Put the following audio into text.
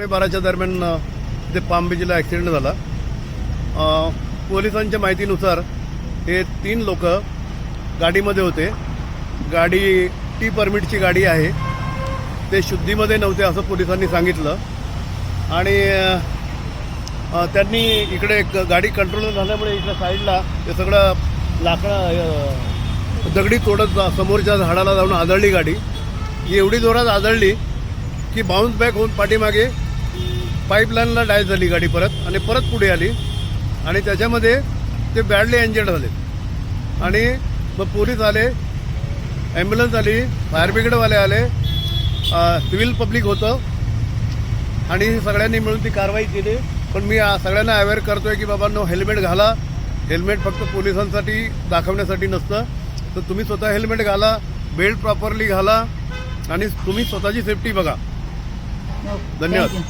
12च्या दरम्यान इथे पाम बीचला ॲक्सिडेंट झाला। पोलिसांच्या माहितीनुसार हे 3 लोक गाडीमध्ये होते। गाडी टी परमिटची गाडी आहे, ते शुद्धीमध्ये नव्हते असं पोलिसांनी सांगितलं आणि त्यांनी इकडे गाडी कंट्रोल झाल्यामुळे इकडे साईडला ते सगळं लाकडं दगडी तोडत समोरच्या झाडाला जाऊन आदळली। गाडी एवढी जोरात आदळली की बाउन्स बॅक होऊन पाठीमागे पाईपलाईनला डायस झाली गाडी परत पुढे आली आणि त्याच्यामध्ये ते बॅडली इंजर्ड झाले। आणि मग पोलीस आले, ॲम्ब्युलन्स आली, फायर ब्रिगेडवाले आले, सिव्हिल पब्लिक होतं आणि सगळ्यांनी मिळून ती कारवाई केली। पण मी सगळ्यांना अवेअर करतोय की बाबांनो, हेल्मेट घाला। हेल्मेट फक्त पोलिसांसाठी दाखवण्यासाठी नसतं, तर तुम्ही स्वतः हेल्मेट घाला, बेल्ट प्रॉपरली घाला आणि तुम्ही स्वतःची सेफ्टी बघा। धन्यवाद।